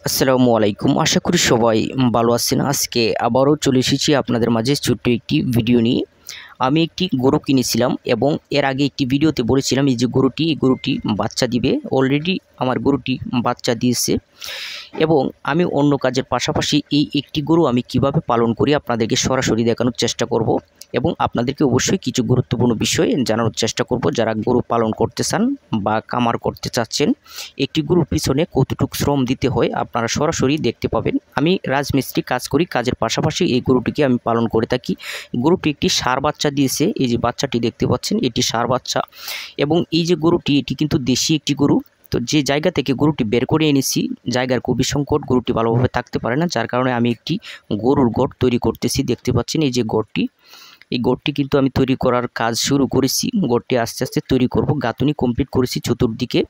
আসসালামু আলাইকুম। আশা করি সবাই ভালো আছেন। আজকে আবারও চলে এসেছি আপনাদের মাঝে ছোট্ট একটি ভিডিও নিয়ে। আমি একটি গরু কিনেছিলাম এবং এর আগে একটি ভিডিওতে বলেছিলাম এই যে গরুটি বাচ্চা দিবে। অলরেডি আমার গরুটি বাচ্চা দিয়েছে এবং আমি অন্য কাজের পাশাপাশি এই একটি গরু আমি কিভাবে পালন করি আপনাদেরকে সরাসরি দেখানোর চেষ্টা করব এবং আপনাদেরকে অবশ্যই কিছু গুরুত্বপূর্ণ বিষয় জানানোর চেষ্টা করব। যারা গরু পালন করতে চান বা খামার করতে চাচ্ছেন, একটি গরুর পিছনে কতটুকু শ্রম দিতে হয় আপনারা সরাসরি দেখতে পাবেন। আমি রাজমিস্ত্রি কাজ করি, কাজের পাশাপাশি এই গরুটিকে আমি পালন করে থাকি। গরুটি একটি ষাঁড় বাচ্চা দিয়েছে। এই যে বাচ্চাটি দেখতে পাচ্ছেন, এটি ষাঁড় বাচ্চা এবং এই যে গরুটি, এটি কিন্তু দেশি একটি গরু। তো যে জায়গা থেকে গরুটি বের করে এনেছি, জায়গার খুবই সংকট, গরুটি ভালোভাবে থাকতে পারে না, যার কারণে আমি একটি গরুর গড় তৈরি করতেছি। দেখতে পাচ্ছেন এই যে গড়টি, এই গড়টি কিন্তু আমি তৈরি করার কাজ শুরু করেছি। গড়টি আস্তে আস্তে তৈরি করব। গাঁথুনি কমপ্লিট করেছি চতুর্দিকে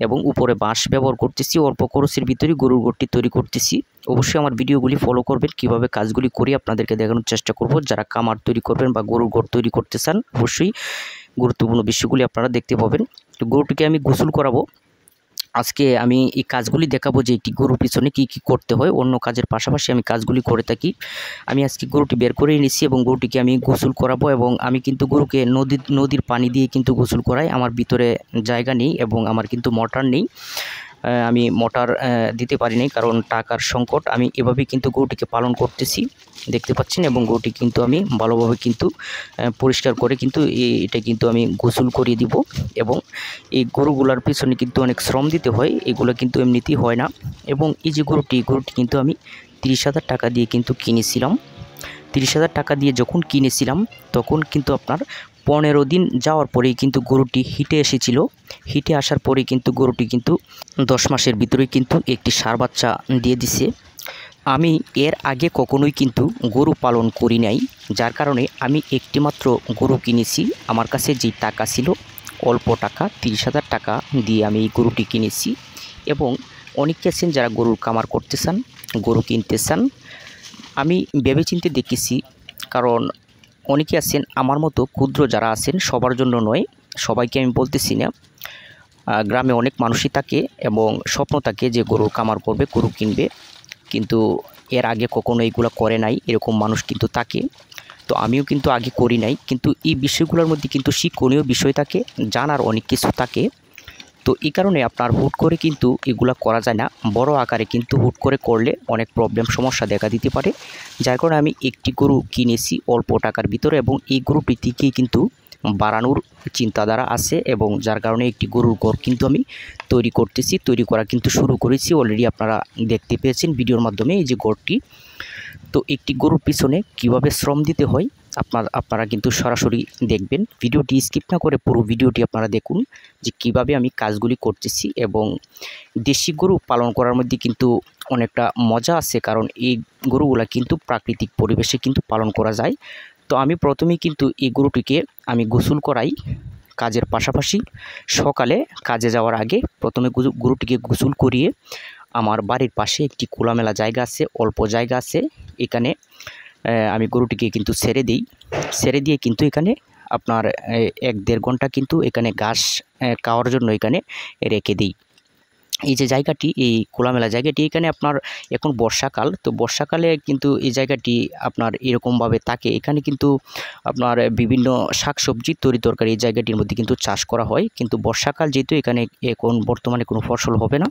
এবং উপরে বাঁশ ব্যবহার করতেছি। অল্প খরচের ভিতরে গরুর গড়টি তৈরি করতেছি। অবশ্যই আমার ভিডিওগুলি ফলো করবেন, কিভাবে কাজগুলি করি আপনাদেরকে দেখানোর চেষ্টা করব। যারা খামার তৈরি করবেন বা গরুর গড় তৈরি করতে চান, অবশ্যই গুরুত্বপূর্ণ বিষয়গুলি আপনারা দেখতে পাবেন। তো গরুটিকে আমি গোসল করাবো। আজকে আমি এই কাজগুলি দেখাবো যে একটি গরুর পিছনে কী কী করতে হয়। অন্য কাজের পাশাপাশি আমি কাজগুলি করে থাকি। আমি আজকে গরুটি বের করে এনেছি এবং গরুটিকে আমি গোসল করাবো এবং আমি কিন্তু গরুকে নদীর পানি দিয়ে কিন্তু গোসল করাই। আমার ভিতরে জায়গা নেই এবং আমার কিন্তু মোটর নেই। আমি মোটর দিতে পারি নাই, কারণ টাকার সংকট। আমি এভাবেই কিন্তু গরুটিকে পালন করতেছি, দেখতে পাচ্ছেন। এবং গরুটি কিন্তু আমি ভালোভাবে কিন্তু পরিষ্কার করে কিন্তু এটা কিন্তু আমি গোসল করিয়ে দিব। এবং এই গরুগুলার পিছনে কিন্তু অনেক শ্রম দিতে হয়, এগুলো কিন্তু এমনিতেই হয় না। এবং এই যে গরুটি কিন্তু আমি 30,000 টাকা দিয়ে কিন্তু কিনেছিলাম। 30,000 টাকা দিয়ে যখন কিনেছিলাম তখন কিন্তু আপনার 15 দিন যাওয়ার পরেই কিন্তু গরুটি হিটে এসেছিল। হিটে আসার পরেই কিন্তু গরুটি কিন্তু 10 মাসের ভিতরেই কিন্তু একটি ষাঁড় বাচ্চা দিয়ে দিছে। আমি এর আগে কখনোই কিন্তু গরু পালন করি নাই, যার কারণে আমি একটি মাত্র গরু কিনেছি। আমার কাছে যে টাকা ছিল অল্প টাকা, 30,000 টাকা দিয়ে আমি এই গরুটি কিনেছি। এবং অনেকে আছেন যারা গরুর খামার করতে চান, গরু কিনতে চান। আমি ভেবেচিন্তে দেখেছি, কারণ অনেকে আছেন আমার মতো ক্ষুদ্র যারা আছেন, সবার জন্য নয়, সবাইকে আমি বলতেছি না। গ্রামে অনেক মানুষই থাকে এবং স্বপ্ন থাকে যে গরুর খামার করবে, গরু কিনবে, কিন্তু এর আগে কখনো এইগুলো করে নাই, এরকম মানুষ কিন্তু থাকে। তো আমিও কিন্তু আগে করি নাই, কিন্তু এই বিষয়গুলোর মধ্যে কিন্তু শিক্ষণীয় বিষয় থাকে, জানার অনেক কিছু থাকে। তো এই কারণে আপনার হুট করে কিন্তু এগুলো করা যায় না। বড় আকারে কিন্তু হুট করে করলে অনেক প্রবলেম, সমস্যা দেখা দিতে পারে। যার কারণে আমি একটি গরু কিনেছি অল্প টাকার ভিতরে এবং এই গরুটি থেকেই কিন্তু বাড়ানোর চিন্তাধারা আছে এবং যার কারণে একটি গরুর ঘর কিন্তু আমি তৈরি করতেছি। তৈরি করা কিন্তু শুরু করেছি অলরেডি, আপনারা দেখতে পেয়েছেন ভিডিওর মাধ্যমে এই যে ঘরটি। তো একটি গরুর পিছনে কিভাবে শ্রম দিতে হয় আপনারা কিন্তু সরাসরি দেখবেন। ভিডিওটি স্কিপ না করে পুরো ভিডিওটি আপনারা দেখুন যে কিভাবে আমি কাজগুলি করতেছি। এবং দেশি গরু পালন করার মধ্যে কিন্তু অনেকটা মজা আছে, কারণ এই গরুগুলা কিন্তু প্রাকৃতিক পরিবেশে কিন্তু পালন করা যায়। তো আমি প্রথমেই কিন্তু এই গরুটিকে আমি গোসল করাই কাজের পাশাপাশি। সকালে কাজে যাওয়ার আগে প্রথমে গরুটিকে গোসল করিয়ে আমার বাড়ির পাশে একটি খোলামেলা জায়গা আছে, অল্প জায়গা আছে, এখানে আমি গরুটিকে কিন্তু ছেড়ে দিই। ছেড়ে দিয়ে কিন্তু এখানে আপনার 1-1.5 ঘন্টা কিন্তু এখানে ঘাস খাওয়ার জন্য এখানে রেখে দিই। এই যে জায়গাটি, এই খোলামেলা জায়গাটি, এখানে আপনার এখন বর্ষাকাল, তো বর্ষাকালে কিন্তু এই জায়গাটি আপনার এরকমভাবে থাকে। এখানে কিন্তু আপনার বিভিন্ন শাকসবজি তরকারি এই জায়গাটির মধ্যে কিন্তু চাষ করা হয়। কিন্তু বর্ষাকাল যেহেতু এখানে এখন বর্তমানে কোনো ফসল হবে না,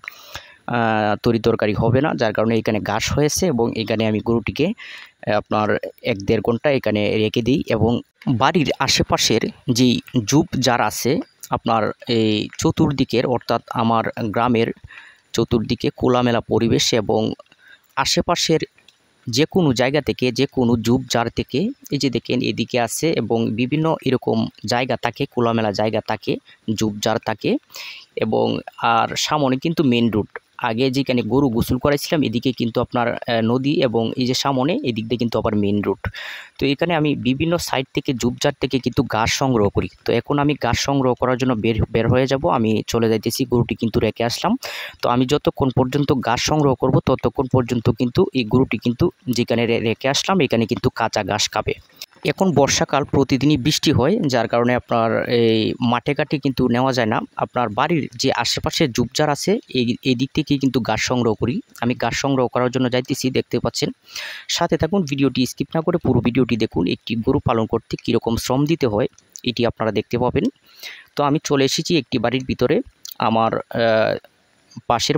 তরকারি হবে না, যার কারণে এখানে ঘাস হয়েছে এবং এখানে আমি গরুটিকে আপনার 1-1.5 ঘন্টা এখানে রেখে দিই। এবং বাড়ির আশেপাশের যেই ঝোপ ঝাড় আছে আপনার এই চতুর্দিকের, অর্থাৎ আমার গ্রামের চতুর্দিকে খোলামেলা পরিবেশ এবং আশেপাশের যে কোনো জায়গা থেকে, যে কোনো ঝোপঝাড় থেকে, এই যে দেখেন এদিকে আছে এবং বিভিন্ন এরকম জায়গা থাকে, খোলামেলা জায়গা থাকে, ঝোপঝাড় থাকে। এবং আর সামনে কিন্তু মেন রোড, আগে যেখানে গরু গোসল করাইছিলাম এদিকে কিন্তু আপনার নদী এবং এই যে সামনে এদিক দিয়ে কিন্তু আবার মেন রোড। তো এখানে আমি বিভিন্ন সাইড থেকে, ঝোপঝাড় থেকে কিন্তু ঘাস সংগ্রহ করি। তো এখন আমি ঘাস সংগ্রহ করার জন্য বের হয়ে যাব। আমি চলে যাইতেছি, গরুটি কিন্তু রেখে আসলাম। তো আমি যতক্ষণ পর্যন্ত ঘাস সংগ্রহ করব ততক্ষণ পর্যন্ত কিন্তু এই গরুটি কিন্তু যেখানে রেখে আসলাম এখানে কিন্তু কাঁচা ঘাস খাবে। এখন বর্ষাকাল, প্রতিদিনই বৃষ্টি হয়, যার কারণে আপনার এই মাঠে ঘাটে কিন্তু নেওয়া যায় না। আপনার বাড়ির যে আশেপাশে ঝোপঝাড় আছে এই দিক থেকে কিন্তু গাছ সংগ্রহ করি। আমি গাছ সংগ্রহ করার জন্য যাইতেছি, দেখতে পাচ্ছেন। সাথে থাকুন, ভিডিওটি স্কিপ না করে পুরো ভিডিওটি দেখুন। একটি গরু পালন করতে কীরকম শ্রম দিতে হয় এটি আপনারা দেখতে পাবেন। তো আমি চলে এসেছি একটি বাড়ির ভিতরে। আমার পাশের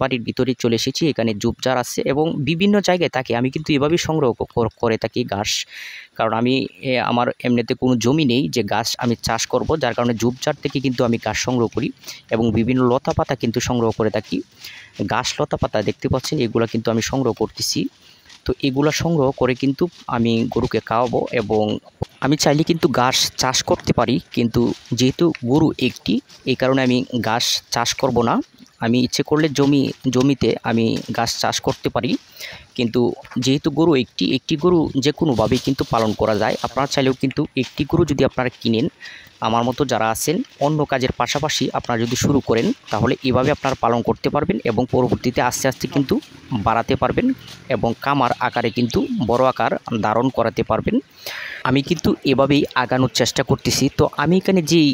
বাড়ির ভিতরে চলে এসেছি। এখানে ঝোপঝাড় আছে এবং বিভিন্ন জায়গায় থাকে। আমি কিন্তু এভাবেই সংগ্রহ করে থাকি ঘাস, কারণ আমি আমার এমনিতে কোনো জমি নেই যে ঘাস আমি চাষ করব, যার কারণে ঝোপঝাড় থেকে কিন্তু আমি ঘাস সংগ্রহ করি এবং বিভিন্ন লতা পাতা কিন্তু সংগ্রহ করে থাকি। ঘাস লতা পাতা দেখতে পাচ্ছেন, এগুলো কিন্তু আমি সংগ্রহ করতেছি। তো এগুলো সংগ্রহ করে কিন্তু আমি গরুকে খাওয়াবো এবং আমি চাইলে কিন্তু ঘাস চাষ করতে পারি, কিন্তু যেহেতু গরু একটি, এই কারণে আমি ঘাস চাষ করব না। আমি ইচ্ছে করলে জমিতে আমি ঘাস চাষ করতে পারি, কিন্তু যেহেতু গরু একটি গরু যে কোনোভাবেই কিন্তু পালন করা যায়। আপনারা চাইলেও কিন্তু একটি গরু যদি আপনারা কিনেন, আমার মতো যারা আছেন, অন্য কাজের পাশাপাশি আপনারা যদি শুরু করেন, তাহলে এভাবে আপনারা পালন করতে পারবেন এবং পরবর্তীতে আস্তে আস্তে কিন্তু বাড়াতে পারবেন এবং খামার আকারে কিন্তু বড় আকার ধারণ করাতে পারবেন। আমি কিন্তু এভাবেই আগানোর চেষ্টা করতেছি। তো আমি এখানে যেই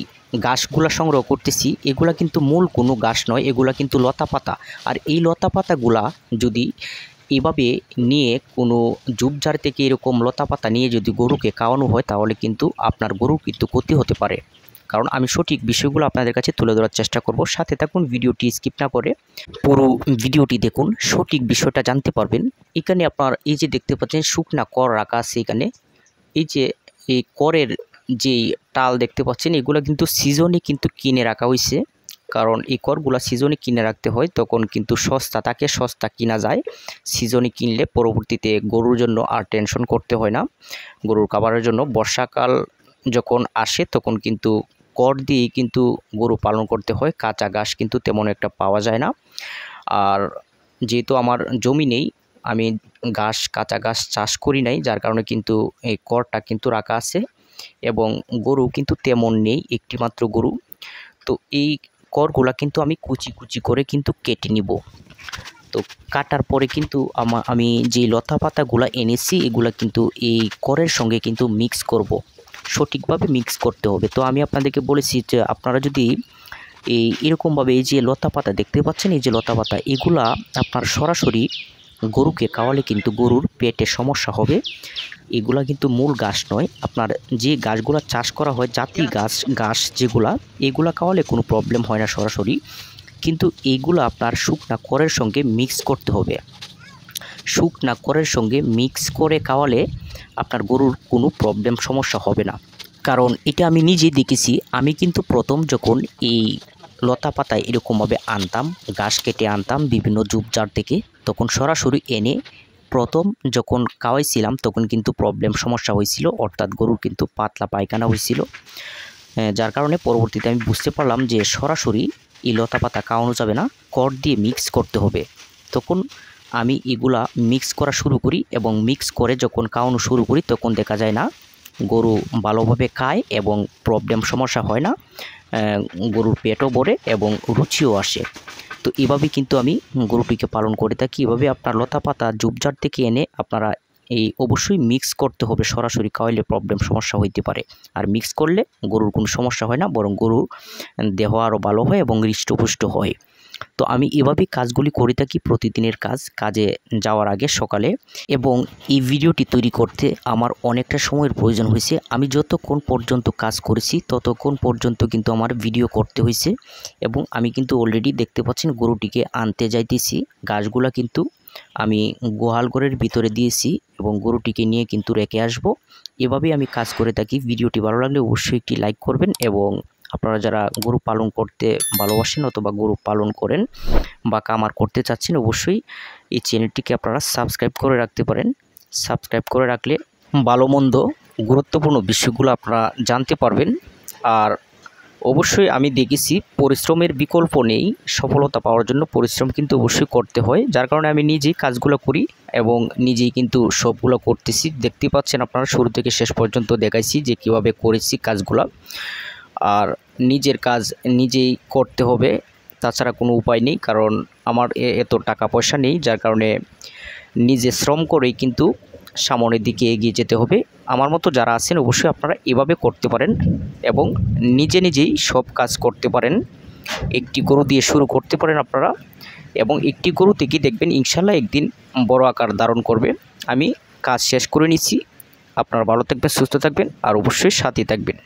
গাছগুলা সংগ্রহ করতেছি, এগুলা কিন্তু মূল কোনো গাছ নয়, এগুলা কিন্তু লতা পাতা। আর এই লতা পাতাগুলা যদি এভাবে নিয়ে কোনো ঝোপঝাড় থেকে এরকম লতা পাতা নিয়ে যদি গরুকে খাওয়ানো হয়, তাহলে কিন্তু আপনার গরুর কিন্তু ক্ষতি হতে পারে। কারণ আমি সঠিক বিষয়গুলো আপনাদের কাছে তুলে ধরার চেষ্টা করব। সাথে থাকুন, ভিডিওটি স্কিপ না করে পুরো ভিডিওটি দেখুন, সঠিক বিষয়টা জানতে পারবেন। এখানে আপনার এই যে দেখতে পাচ্ছেন শুকনা কর রাখা আছে এখানে। এই যে এই করের যেই টাল দেখতে পাচ্ছেন, এগুলো কিন্তু সিজনে কিন্তু কিনে রাখা হয়েছে, কারণ এই করগুলো সিজনে কিনে রাখতে হয়, তখন কিন্তু সস্তা কিনা যায়। সিজনে কিনলে পরবর্তীতে গরুর জন্য আর টেনশন করতে হয় না। গরুর খাবারের জন্য বর্ষাকাল যখন আসে, তখন কিন্তু কর দিয়েই কিন্তু গরু পালন করতে হয়। কাঁচা ঘাস কিন্তু তেমন একটা পাওয়া যায় না। আর যেহেতু আমার জমি নেই, আমি কাঁচা ঘাস চাষ করি নাই, যার কারণে কিন্তু এই করটা কিন্তু রাখা আছে এবং গরু কিন্তু তেমন নেই, একটি মাত্র গরু। তো এই করগুলা কিন্তু আমি কুচি কুচি করে কিন্তু কেটে নিব। তো কাটার পরে কিন্তু আমি যে লতা পাতাগুলা এনেছি, এগুলা কিন্তু এই করের সঙ্গে কিন্তু মিক্স করব, সঠিকভাবে মিক্স করতে হবে। তো আমি আপনাদেরকে বলেছি যে আপনারা যদি এরকমভাবে এই যে লতা পাতা দেখতে পাচ্ছেন, এই যে লতা পাতা, এগুলা আপনার সরাসরি গরুকে খাওয়ালে কিন্তু গরুর পেটে সমস্যা হবে। এগুলা কিন্তু মূল ঘাস নয়। আপনার যে গাছগুলা চাষ করা হয়, জাতি ঘাস যেগুলা, এগুলা খাওয়ালে কোনো প্রবলেম হয় না সরাসরি, কিন্তু এইগুলো আপনার শুকনা করের সঙ্গে মিক্স করতে হবে। শুকনা করের সঙ্গে মিক্স করে খাওয়ালে আপনার গরুর কোনো প্রবলেম সমস্যা হবে না। কারণ এটা আমি নিজে দেখেছি। আমি কিন্তু প্রথম যখন এই লতা পাতায় এরকমভাবে আনতাম, ঘাস কেটে আনতাম বিভিন্ন ঝোপঝাড় থেকে, তখন সরাসরি এনে প্রথম যখন খাওয়াইছিলাম, তখন কিন্তু প্রবলেম সমস্যা হয়েছিল, অর্থাৎ গরুর কিন্তু পাতলা পায়খানা হয়েছিল। যার কারণে পরবর্তীতে আমি বুঝতে পারলাম যে সরাসরি এই লতা পাতা খাওয়ানো যাবে না, কর দিয়ে মিক্স করতে হবে। তখন আমি এগুলা মিক্স করা শুরু করি এবং মিক্স করে যখন খাওয়ানো শুরু করি, তখন দেখা যায় না গরু ভালোভাবে খায় এবং প্রবলেম সমস্যা হয় না, গরুর পেটও ভরে এবং রুচিও আসে। তো এভাবে কিন্তু আমি গরুটিকে পালন করে থাকি। এভাবে আপনার লতা পাতা ঝোপঝাড় থেকে এনে আপনারা অবশ্যই মিক্স করতে হবে। সরাসরি খাওয়াইলে প্রবলেম সমস্যা হইতে পারে, আর মিক্স করলে গরুর কোনো সমস্যা হয় না, বরং গরুর দেহ আরও ভালো হয় এবং হৃষ্টপুষ্ট হয়। তো আমি এভাবেই কাজগুলি করে থাকি, প্রতিদিনের কাজে যাওয়ার আগে সকালে। এবং এই ভিডিওটি তৈরি করতে আমার অনেকটা সময়ের প্রয়োজন হয়েছে। আমি যতক্ষণ পর্যন্ত কাজ করেছি, ততক্ষণ পর্যন্ত কিন্তু আমার ভিডিও করতে হয়েছে। এবং আমি কিন্তু অলরেডি দেখতে পাচ্ছেন গরুটিকে আনতে যাইতেছি। ঘাসগুলা কিন্তু আমি গোহাল ঘরের ভিতরে দিয়েছি এবং গরুটিকে নিয়ে কিন্তু রেখে আসব। এভাবেই আমি কাজ করে থাকি। ভিডিওটি ভালো লাগলে অবশ্যই একটি লাইক করবেন এবং আপনারা যারা গরু পালন করতে ভালোবাসেন অথবা গরু পালন করেন বা খামার করতে চাচ্ছেন, অবশ্যই এই চ্যানেলটিকে আপনারা সাবস্ক্রাইব করে রাখতে পারেন। সাবস্ক্রাইব করে রাখলে ভালো মন্দ গুরুত্বপূর্ণ বিষয়গুলো আপনারা জানতে পারবেন। আর অবশ্যই আমি দেখেছি পরিশ্রমের বিকল্প নেই। সফলতা পাওয়ার জন্য পরিশ্রম কিন্তু অবশ্যই করতে হয়, যার কারণে আমি নিজেই কাজগুলো করি এবং নিজেই কিন্তু সবগুলো করতেছি। দেখতে পাচ্ছেন আপনারা, শুরু থেকে শেষ পর্যন্ত দেখাইছি যে কীভাবে করেছি কাজগুলো। আর নিজের কাজ নিজেই করতে হবে, তাছাড়া কোনো উপায় নেই। কারণ আমার এত টাকা পয়সা নেই, যার কারণে নিজে শ্রম করেই কিন্তু সামনের দিকে এগিয়ে যেতে হবে। আমার মতো যারা আছেন অবশ্যই আপনারা এভাবে করতে পারেন এবং নিজে নিজেই সব কাজ করতে পারেন। একটি গরু দিয়ে শুরু করতে পারেন আপনারা এবং একটি গরু থেকে দেখবেন ইনশাল্লাহ একদিন বড় আকার ধারণ করবে। আমি কাজ শেষ করে নিচ্ছি। আপনারা ভালো থাকবেন, সুস্থ থাকবেন আর অবশ্যই সাথে থাকবেন।